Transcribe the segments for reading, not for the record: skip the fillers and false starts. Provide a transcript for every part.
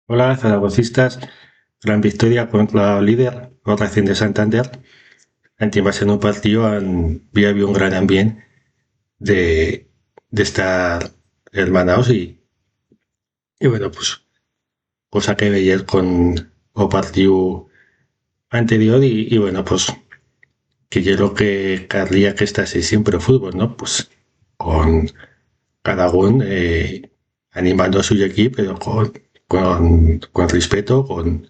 Hola, zaragocistas. Gran victoria contra el líder, o Racing de Santander. Encima en un partido había un gran ambiente de estar hermanados y bueno, pues cosa que veía con o partido anterior y bueno, pues que yo lo que querría que estase siempre el fútbol, ¿no? Pues con cada uno animando a su equipo, pero con respeto, con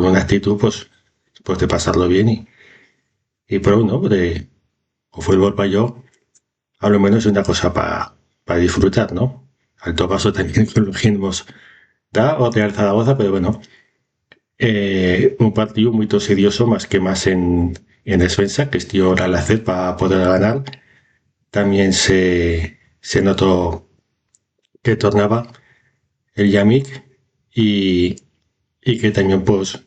una actitud, pues de pasarlo bien y por uno, de, o fútbol para yo, a lo menos es una cosa para disfrutar, ¿no? Alto paso también con los ritmos da o Real Zaragoza, pero bueno, un partido muy tosidioso, más que más en defensa, que estió la hacer para poder ganar. También se notó que tornaba el Yamik y, y que también pues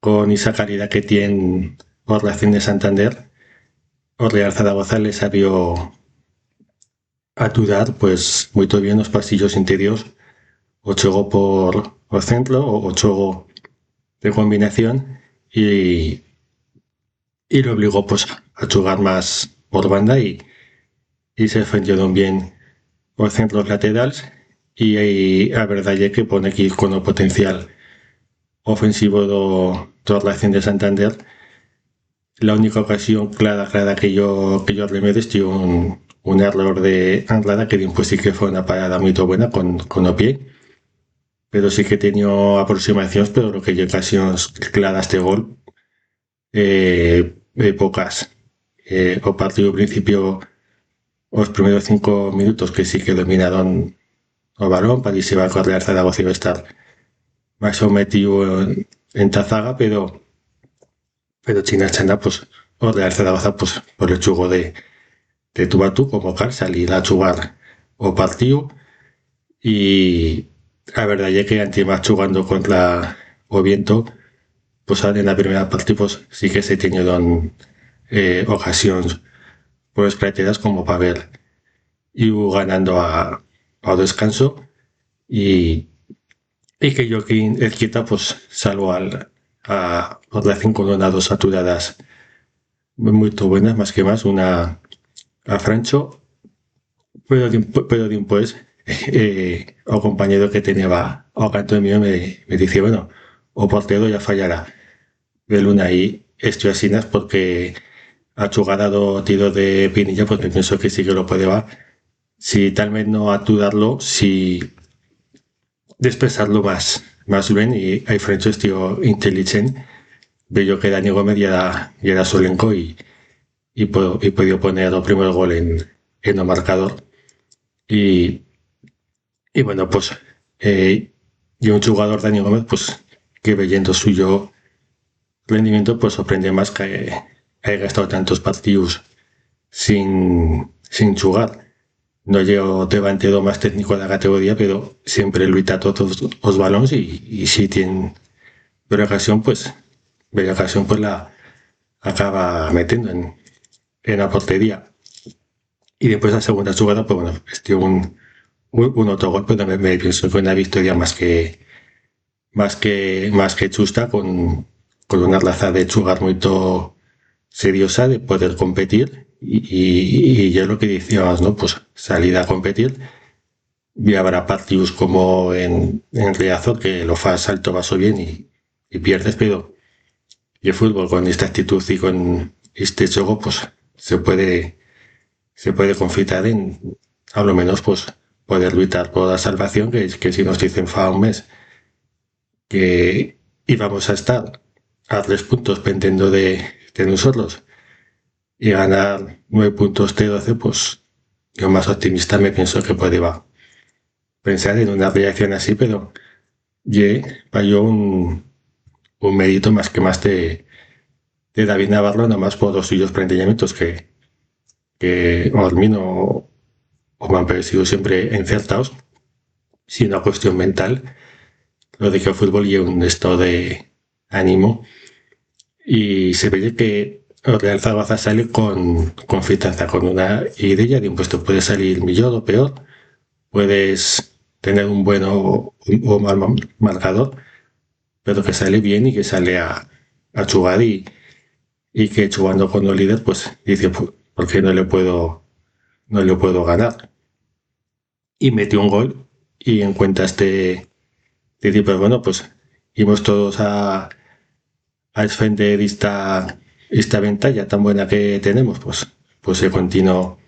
con esa calidad que tiene por la de Santander, o Real Zaragoza le salió a dudar pues muy bien los pasillos interiores, o juego por el centro o juego de combinación y lo obligó pues a jugar más por banda y se defendieron bien los centros laterales y a verdad es que pone aquí con el potencial ofensivo de Racing de Santander. La única ocasión clara que yo remedio es un error de Anglada que después sí que fue una parada muy buena con el pie, pero sí que he tenido aproximaciones, pero lo que yo ocasiones claras de gol, pocas. O partido al principio, los primeros 5 minutos que sí que dominaron el balón, para que se va a correr Zaragoza y va a estar más sometido en Tazaga, pero China Chana, pues, o Real Zaragoza, pues, por el juego de tú a tú, como cal, salir a jugar o partido y a verdad es que antes más jugando contra o viento, pues en la primera parte pues sí que se tenieron ocasiones pues plateadas como para ver y ganando a descanso y, y que Joaquín Ezquita pues salvo a otra 5 saturadas muy buenas más que más una a Francho pero después el compañero que tenía o canto mío me dice bueno o portero ya fallará de Luna ahí estoy así porque a jugada do tiro de Pinilla pues me pienso que sí que lo puede va si tal vez no atudarlo si despresarlo más bien y hay French tío inteligente veo que Dani Gómez ya era solenco y podido poner el primer gol en el marcador y, y bueno pues y un jugador Dani Gómez pues que viendo suyo rendimiento pues sorprende más que haya gastado tantos partidos sin jugar. No llevo delantero más técnico de la categoría, pero siempre lucha todos los balones y si tiene bella ocasión pues la acaba metiendo en la portería. Y después la segunda jugada, pues bueno, este un otro golpe donde me pienso que fue una victoria más que justa con una raza de jugar muy seriosa de poder competir y yo lo que decíamos, ¿no? Pues salir a competir y habrá partidos como en Riazor que lo fas alto vaso bien y pierdes, pero y el fútbol con esta actitud y con este juego pues se puede confitar en a lo menos pues poder luchar por la salvación que si nos dicen fa un mes que íbamos a estar a 3 puntos pendiendo de nosotros y ganar 9 puntos de 12 pues yo más optimista me pienso que puede va pensar en una reacción así, pero para yo un mérito más que más de David Navarro, nomás por los suyos planteamientos que a mí no o me han parecido siempre encertados, sino una cuestión mental, lo de que el fútbol lleva un estado de ánimo y se ve que el Real Zaragoza sale con confianza, con una idea de un puesto puede salir mejor o peor, puedes tener un buen o mal marcador, pero que sale bien y que sale a jugar y que jugando con el líder, pues dice, ¿por qué no le puedo ganar? Y metió un gol y en cuenta de decir, pues bueno, pues íbamos todos a defender esta ventaja tan buena que tenemos, pues se continuó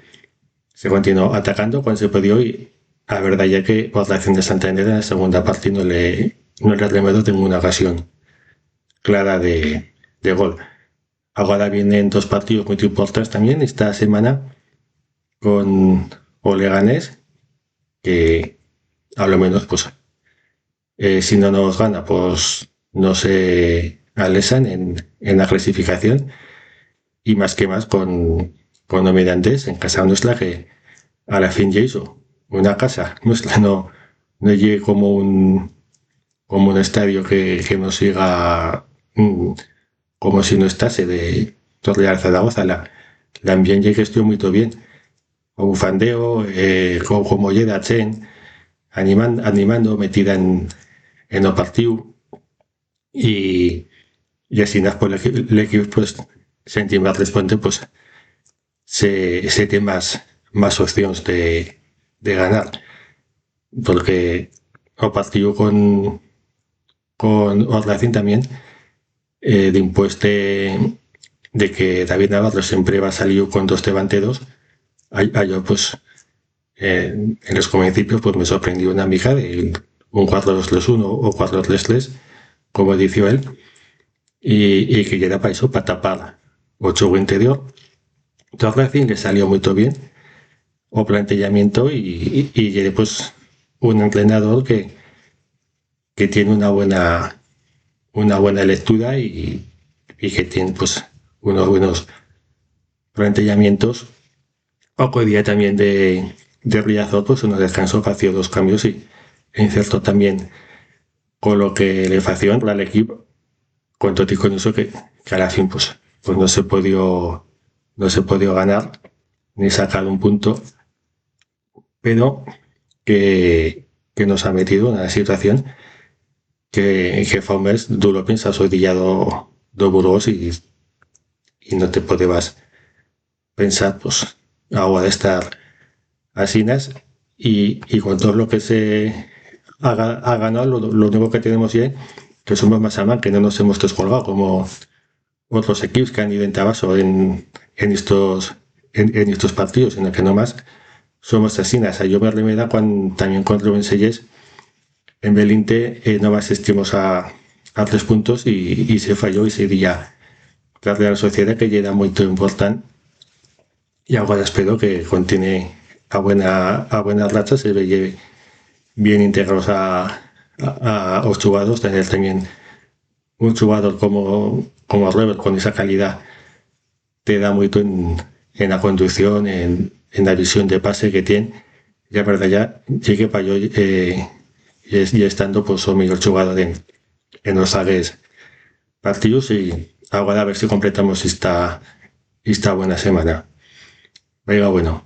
atacando cuando se podía y la verdad ya que por la acción de Santander en la segunda parte no le remedió ninguna ocasión clara de gol. Ahora vienen dos partidos muy importantes también esta semana con Oleganés, que a lo menos pues si no nos gana pues no se alesan en la clasificación y más que más con Omidantes en casa nuestra que a la fin ya hizo una casa nuestra, no llegue como un estadio que nos siga como si no estase de Torreal Zaragoza, la ambiente que estuvo muy bien, con bufandeo, como llega Chen, animando, metida en el partido y así pues, el equipo pues sentir más responde pues se tiene más opciones de ganar porque el partido con Orlacín también de impuesto de que David Navarro siempre va a salir con dos delanteros yo pues en los principios pues me sorprendió una mica de un 4-2-3-1 o 4-3-3 como dijo él y que era para eso, para tapar 8 interior. Entonces le salió muy bien o planteamiento y pues un entrenador que tiene una buena lectura y que tiene pues unos buenos planteamientos. Poco día también de Riazor, pues uno descansó, hacía dos cambios y insertó también con lo que le hacía al equipo, con todo y con eso que a la fin pues no se pudo ganar ni sacar un punto, pero que nos ha metido en una situación que fa un mes duro piensas hoy día do Burgos y no te podías pensar pues ahora de estar asinas y con todo lo que se ha ganado lo único que tenemos ya que somos más aman que no nos hemos descolgado como otros equipos que han ido en tabaso en estos partidos en el que no más somos asinas a yo me remeda cuando también contra Benselles en Belinte no más estimos a 3 puntos y se falló ese día la Real Sociedad que llega muy importante y ahora espero que continúe a buenas rachas se ve bien integrados a los jugadores tener también un jugador como Robert con esa calidad te da mucho en la conducción en la visión de pase que tiene ya verdad ya llegué para yo y estando pues su mejor jugador en los sales partidos y ahora a ver si completamos esta buena semana. Venga, bueno.